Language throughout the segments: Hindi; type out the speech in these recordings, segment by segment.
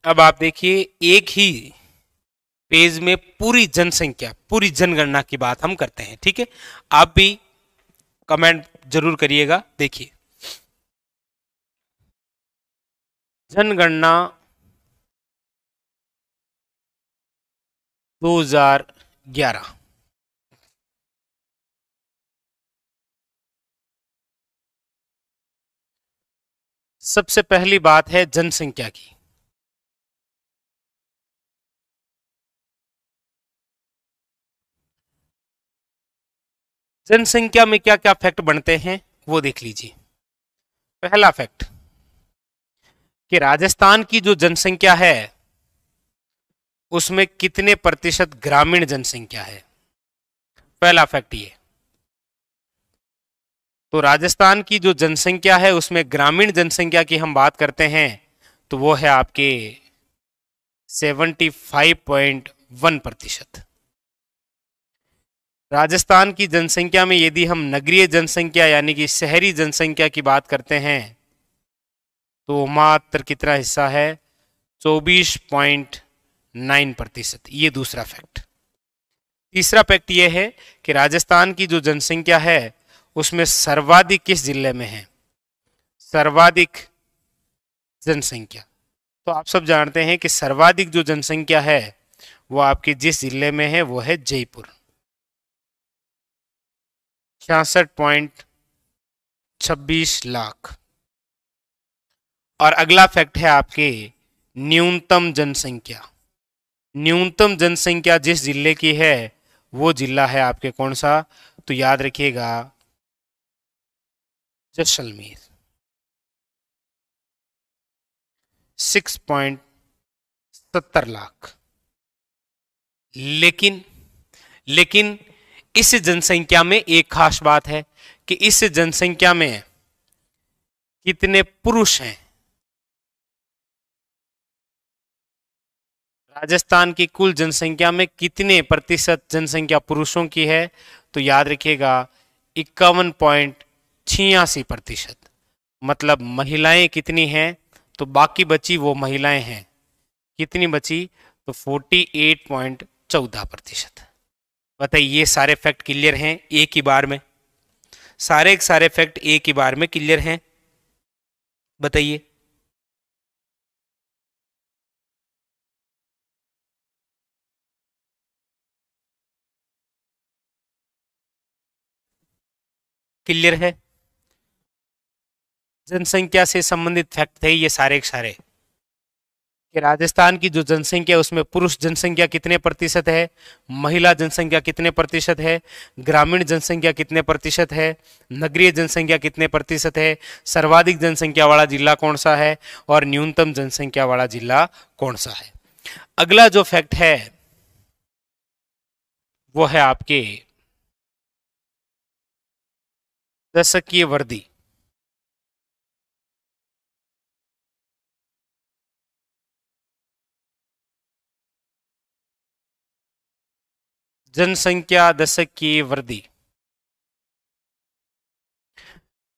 अब आप देखिए, एक ही पेज में पूरी जनसंख्या, पूरी जनगणना की बात हम करते हैं, ठीक है। आप भी कमेंट जरूर करिएगा। देखिए, जनगणना 2011। सबसे पहली बात है जनसंख्या की। जनसंख्या में क्या क्या फैक्ट बनते हैं वो देख लीजिए। पहला फैक्ट कि राजस्थान की जो जनसंख्या है उसमें कितने प्रतिशत ग्रामीण जनसंख्या है। पहला फैक्ट ये। तो राजस्थान की जो जनसंख्या है उसमें ग्रामीण जनसंख्या की हम बात करते हैं तो वो है आपके 75.1%। राजस्थान की जनसंख्या में यदि हम नगरीय जनसंख्या यानी कि शहरी जनसंख्या की बात करते हैं तो मात्र कितना हिस्सा है, 24.9%। ये दूसरा फैक्ट। तीसरा फैक्ट ये है कि राजस्थान की जो जनसंख्या है उसमें सर्वाधिक किस जिले में है, सर्वाधिक जनसंख्या। तो आप सब जानते हैं कि सर्वाधिक जो जनसंख्या है वो आपके जिस जिले में है वो है जयपुर, 66.26 लाख। और अगला फैक्ट है आपके न्यूनतम जनसंख्या। न्यूनतम जनसंख्या जिस जिले की है वो जिला है आपके कौन सा, तो याद रखिएगा जैसलमेर, 6.70 लाख। लेकिन लेकिन इस जनसंख्या में एक खास बात है कि इस जनसंख्या में कितने पुरुष हैं। राजस्थान की कुल जनसंख्या में कितने प्रतिशत जनसंख्या पुरुषों की है, तो याद रखिएगा 51.86%। मतलब महिलाएं कितनी हैं, तो बाकी बची वो महिलाएं हैं, कितनी बची, तो 48.14%। बताइए, ये सारे फैक्ट क्लियर हैं एक ही बार में, सारे के सारे फैक्ट एक ही बार में क्लियर हैं, बताइए। क्लियर है, जनसंख्या से संबंधित फैक्ट थे ये सारे के सारे, कि राजस्थान की जो जनसंख्या है उसमें पुरुष जनसंख्या कितने प्रतिशत है, महिला जनसंख्या कितने प्रतिशत है, ग्रामीण जनसंख्या कितने प्रतिशत है, नगरीय जनसंख्या कितने प्रतिशत है, सर्वाधिक जनसंख्या वाला जिला कौन सा है और न्यूनतम जनसंख्या वाला जिला कौन सा है। अगला जो फैक्ट है वो है आपके दशकीय वृद्धि। जनसंख्या दशक की वृद्धि।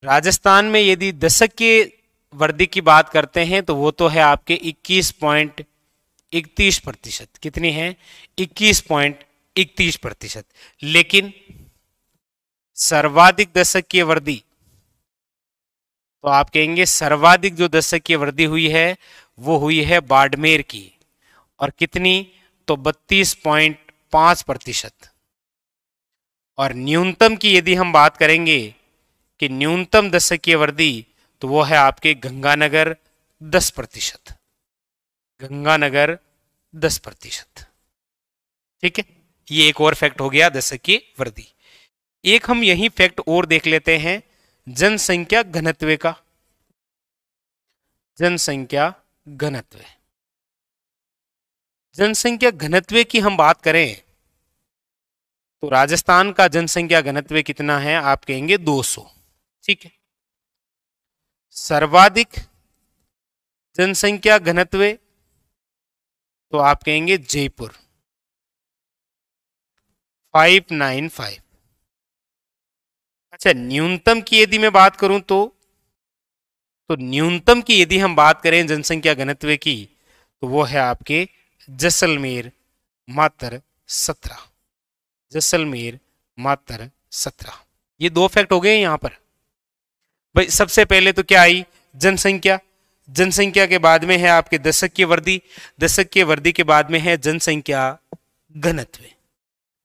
राजस्थान में यदि दशक के वृद्धि की बात करते हैं तो वो तो है आपके 21.31%। कितनी है, 21.31%। लेकिन सर्वाधिक दशक की वृद्धि, तो आप कहेंगे सर्वाधिक जो दशक की वृद्धि हुई है वो हुई है बाड़मेर की, और कितनी, तो 32.5%। और न्यूनतम की यदि हम बात करेंगे कि न्यूनतम दशकीय वृद्धि, तो वो है आपके गंगानगर 10%। गंगानगर 10%। ठीक है, ये एक और फैक्ट हो गया दशकीय वृद्धि। एक हम यही फैक्ट और देख लेते हैं जनसंख्या घनत्व का। जनसंख्या घनत्व, जनसंख्या घनत्व की हम बात करें तो राजस्थान का जनसंख्या घनत्व कितना है, आप कहेंगे 200। ठीक है, सर्वाधिक जनसंख्या घनत्व, तो आप कहेंगे जयपुर, 595। अच्छा, न्यूनतम की यदि मैं बात करूं तो न्यूनतम की यदि हम बात करें जनसंख्या घनत्व की तो वो है आपके जैसलमेर मात्र 17। जैसलमेर मात्र 17। ये 2 फैक्ट हो गए यहां पर। भाई सबसे पहले तो क्या आई, जनसंख्या। जनसंख्या के बाद में है आपके दशकीय वृद्धि। दशकीय वृद्धि के बाद में है जनसंख्या घनत्व।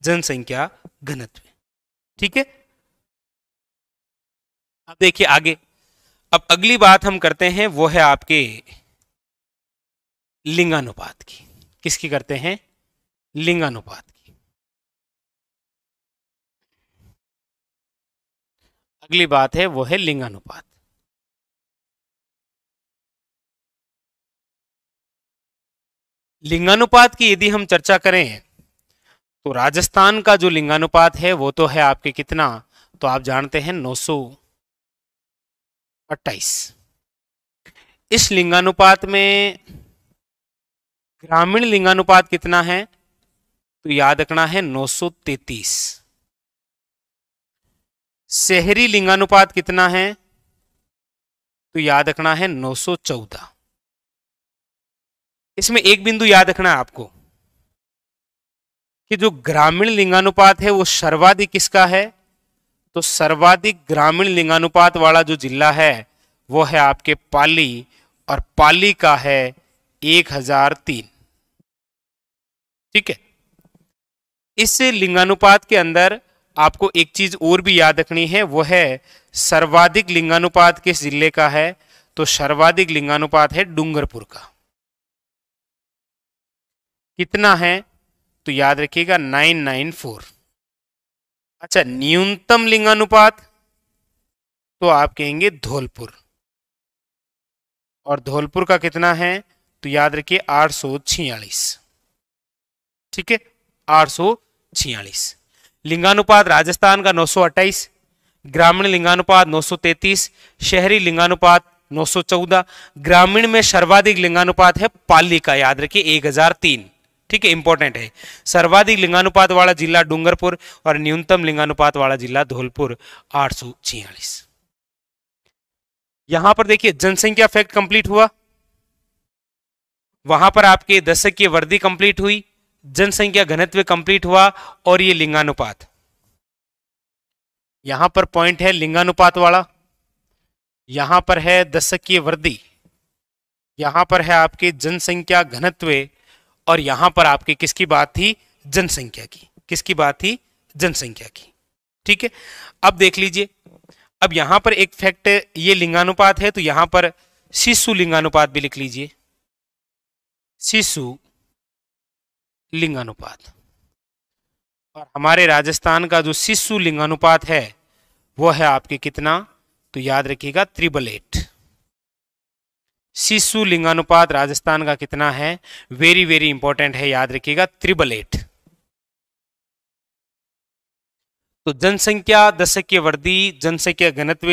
जनसंख्या घनत्व, ठीक है। अब देखिए आगे, अब अगली बात हम करते हैं वो है आपके लिंगानुपात की। किसकी करते हैं? लिंगानुपात की। अगली बात है वो है लिंगानुपात। लिंगानुपात की यदि हम चर्चा करें तो राजस्थान का जो लिंगानुपात है वो तो है आपके कितना, तो आप जानते हैं 928। इस लिंगानुपात में ग्रामीण लिंगानुपात कितना है, तो याद रखना है 933। शहरी लिंगानुपात कितना है, तो याद रखना है 914। इसमें एक बिंदु याद रखना है आपको कि जो ग्रामीण लिंगानुपात है वो सर्वाधिक किसका है, तो सर्वाधिक ग्रामीण लिंगानुपात वाला जो जिला है वो है आपके पाली, और पाली का है 1003। ठीक है। इस लिंगानुपात के अंदर आपको एक चीज और भी याद रखनी है, वो है सर्वाधिक लिंगानुपात किस जिले का है, तो सर्वाधिक लिंगानुपात है डूंगरपुर का। कितना है, तो याद रखिएगा 994। अच्छा, न्यूनतम लिंगानुपात तो आप कहेंगे धौलपुर, और धौलपुर का कितना है, तो याद रखिए 846। ठीक है, 846। लिंगानुपात राजस्थान का 928, ग्रामीण लिंगानुपात 933, शहरी लिंगानुपात 914। ग्रामीण में सर्वाधिक लिंगानुपात है पाली का, याद रखिए 1003। ठीक है, इंपॉर्टेंट है। सर्वाधिक लिंगानुपात वाला जिला डूंगरपुर और न्यूनतम लिंगानुपात वाला जिला धौलपुर 846। यहां पर देखिए जनसंख्या फैक्ट कंप्लीट हुआ, वहां पर आपके दशकीय वृद्धि कंप्लीट हुई, जनसंख्या घनत्व कंप्लीट हुआ, और ये लिंगानुपात। यहां पर पॉइंट है लिंगानुपात वाला, यहां पर है दशकीय वृद्धि, यहां पर है आपके जनसंख्या घनत्व, और यहां पर आपके किसकी बात थी, जनसंख्या की। किसकी बात थी, जनसंख्या की। ठीक है, अब देख लीजिए, अब यहां पर एक फैक्ट, ये लिंगानुपात है तो यहां पर शिशु लिंगानुपात भी लिख लीजिए। शिशु लिंगानुपात, और हमारे राजस्थान का जो शिशु लिंगानुपात है वो है आपके कितना, तो याद रखिएगा 888। शिशु लिंगानुपात राजस्थान का कितना है, वेरी वेरी इंपॉर्टेंट है, याद रखिएगा 888। तो जनसंख्या, दशकीय वृद्धि, जनसंख्या घनत्व,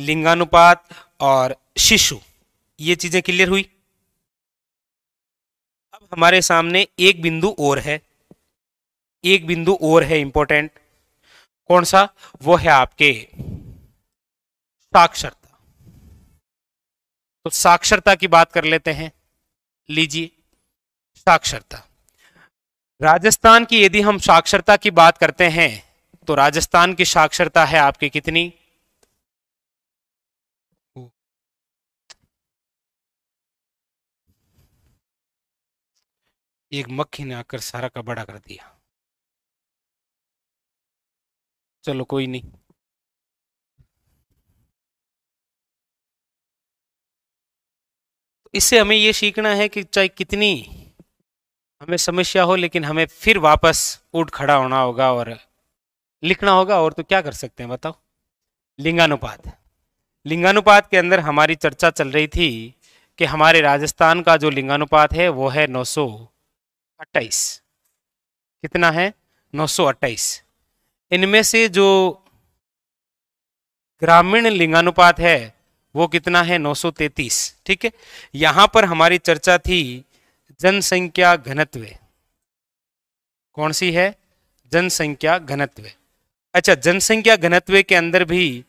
लिंगानुपात और शिशु, ये चीजें क्लियर हुई। अब हमारे सामने एक बिंदु और है, एक बिंदु और है इंपॉर्टेंट। कौन सा, वो है आपके साक्षरता। तो साक्षरता की बात कर लेते हैं। लीजिए, साक्षरता राजस्थान की यदि हम साक्षरता की बात करते हैं तो राजस्थान की साक्षरता है आपकी कितनी, एक मक्खी ने आकर सारा का बड़ा कर दिया। चलो कोई नहीं, इससे हमें यह सीखना है कि चाहे कितनी हमें समस्या हो लेकिन हमें फिर वापस उठ खड़ा होना होगा और लिखना होगा, और तो क्या कर सकते हैं बताओ। लिंगानुपात, लिंगानुपात के अंदर हमारी चर्चा चल रही थी कि हमारे राजस्थान का जो लिंगानुपात है वो है 928। कितना है, 928। इनमें से जो ग्रामीण लिंगानुपात है वो कितना है, 933। ठीक है, यहां पर हमारी चर्चा थी जनसंख्या घनत्व। कौन सी है, जनसंख्या घनत्व। अच्छा, जनसंख्या घनत्व के अंदर भी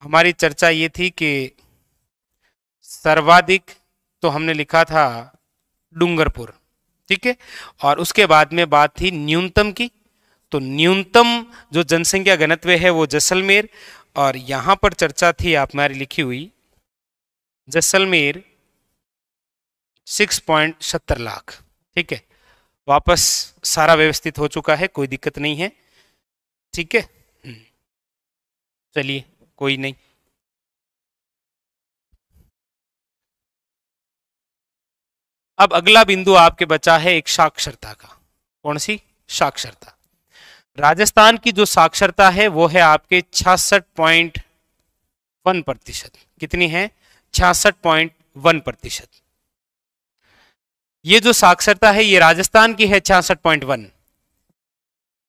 हमारी चर्चा ये थी कि सर्वाधिक तो हमने लिखा था डूंगरपुर, ठीक है। और उसके बाद में बात थी न्यूनतम की, तो न्यूनतम जो जनसंख्या घनत्व है वो जैसलमेर, और यहां पर चर्चा थी आप हमारी लिखी हुई जैसलमेर 6.70 लाख, ठीक है। वापस सारा व्यवस्थित हो चुका है, कोई दिक्कत नहीं है, ठीक है। चलिए कोई नहीं। अब अगला बिंदु आपके बचा है एक साक्षरता का। कौन सी? साक्षरता। राजस्थान की जो साक्षरता है वो है आपके 66.1%। कितनी है? 66.1%। ये जो साक्षरता है ये राजस्थान की है 66.1।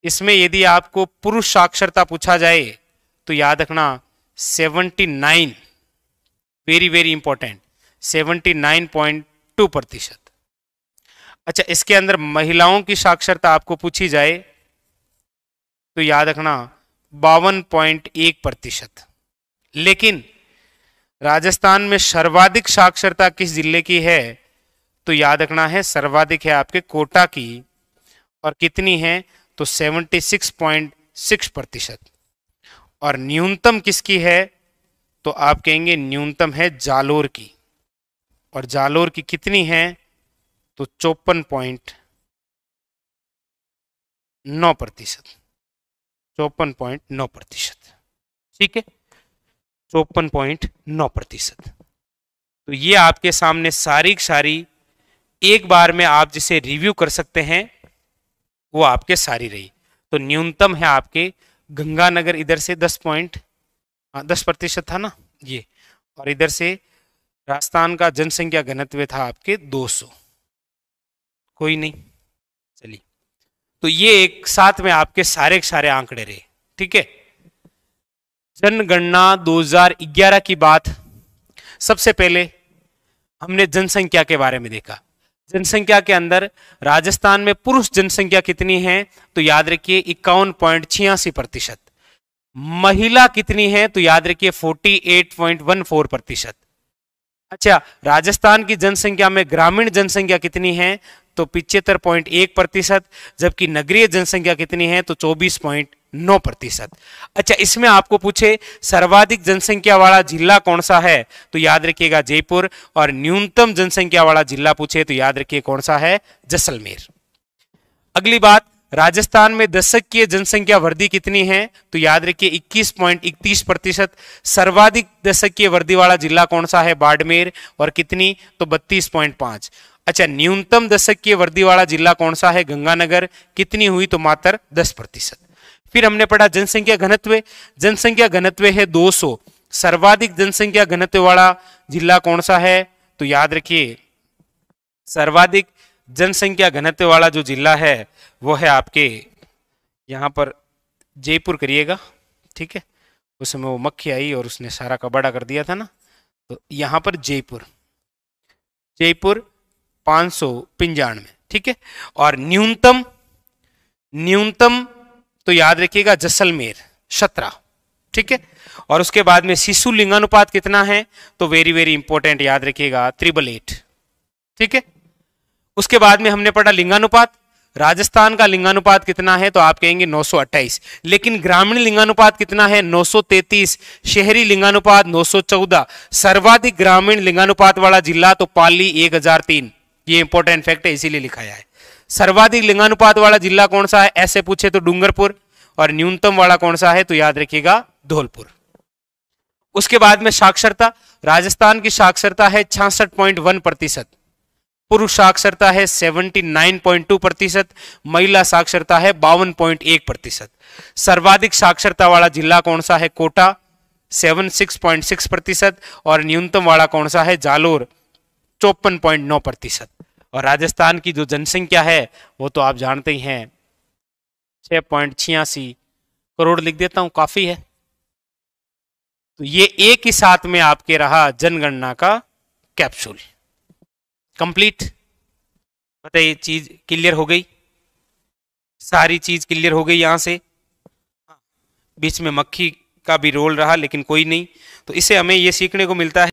इसमें यदि आपको पुरुष साक्षरता पूछा जाए तो याद रखना 79, वेरी वेरी इंपॉर्टेंट, 79.2%। अच्छा, इसके अंदर महिलाओं की साक्षरता आपको पूछी जाए तो याद रखना 52.1%। लेकिन राजस्थान में सर्वाधिक साक्षरता किस जिले की है तो याद रखना है सर्वाधिक है आपके कोटा की, और कितनी है तो 76.6%। और न्यूनतम किसकी है तो आप कहेंगे न्यूनतम है जालोर की, और जालोर की कितनी है तो 54.9%। 54.9%, ठीक है, 54.9%। तो ये आपके सामने सारी एक बार में आप जिसे रिव्यू कर सकते हैं वो आपके सारी रही। तो न्यूनतम है आपके गंगानगर, इधर से 10% था ना ये, और इधर से राजस्थान का जनसंख्या घनत्व था आपके 200। कोई नहीं, चलिए। तो ये एक साथ में आपके सारे आंकड़े रहे, ठीक है। जनगणना 2011 की बात, सबसे पहले हमने जनसंख्या के बारे में देखा। जनसंख्या के अंदर राजस्थान में पुरुष जनसंख्या कितनी है तो याद रखिए 51.86%। महिला कितनी है तो याद रखिए 48.14%। अच्छा, राजस्थान की जनसंख्या में ग्रामीण जनसंख्या कितनी है तो 75.1%, जबकि नगरीय जनसंख्या कितनी है तो 24.9%। अच्छा, इसमें आपको पूछे सर्वाधिक जनसंख्या वाला जिला कौन सा है तो याद रखिएगा जयपुर, और न्यूनतम जनसंख्या वाला जिला पूछे तो याद रखिए कौन सा है, जैसलमेर। अगली बात, राजस्थान में दशकीय जनसंख्या वृद्धि कितनी है तो याद रखिए 21.31%। सर्वाधिक दशकीय वृद्धि वाला जिला कौन सा है, बाड़मेर, और कितनी तो 32.5। अच्छा, न्यूनतम दशकीय वृद्धि वाला जिला कौन सा है, गंगानगर, कितनी हुई तो मात्र 10%। फिर हमने पढ़ा जनसंख्या घनत्व, जनसंख्या घनत्व है 200। सर्वाधिक जनसंख्या घनत्व वाला जिला कौन सा है तो याद रखिए सर्वाधिक जनसंख्या घनत्व वाला जो जिला है वो है आपके यहां पर जयपुर करिएगा, ठीक है। उसमें वो मक्खी आई और उसने सारा कबाड़ा कर दिया था ना, तो यहां पर जयपुर 595, ठीक है। और न्यूनतम तो याद रखिएगा जैसलमेर 17, ठीक है। और उसके बाद में शिशु लिंगानुपात कितना है तो वेरी वेरी इंपॉर्टेंट याद रखिएगा 888, ठीक है। उसके बाद में हमने पढ़ा लिंगानुपात, राजस्थान का लिंगानुपात कितना है तो आप कहेंगे 928, लेकिन ग्रामीण लिंगानुपात कितना है 933, शहरी लिंगानुपात 914। सर्वाधिक ग्रामीण लिंगानुपात वाला जिला तो पाली 1003, ये इंपॉर्टेंट फैक्ट है इसीलिए लिखाया है। सर्वाधिक लिंगानुपात वाला जिला कौन सा है ऐसे पूछे तो डूंगरपुर, और न्यूनतम वाला कौन सा है तो याद रखिएगा धौलपुर। उसके बाद में साक्षरता, राजस्थान की साक्षरता है 66.1%, पुरुष साक्षरता है 79.2%, महिला साक्षरता है 52.1%। सर्वाधिक साक्षरता वाला जिला कौन सा है, कोटा 76.6%, और न्यूनतम वाला कौन सा है, जालोर 54.9%। और राजस्थान की जो जनसंख्या है वो तो आप जानते ही हैं 6.86 करोड़, लिख देता हूं काफी है। तो ये एक ही साथ में आपके रहा जनगणना का कैप्सूल कंप्लीट। बताइए, चीज क्लियर हो गई, सारी चीज क्लियर हो गई। यहां से बीच में मक्खी का भी रोल रहा लेकिन कोई नहीं, तो इससे हमें ये सीखने को मिलता है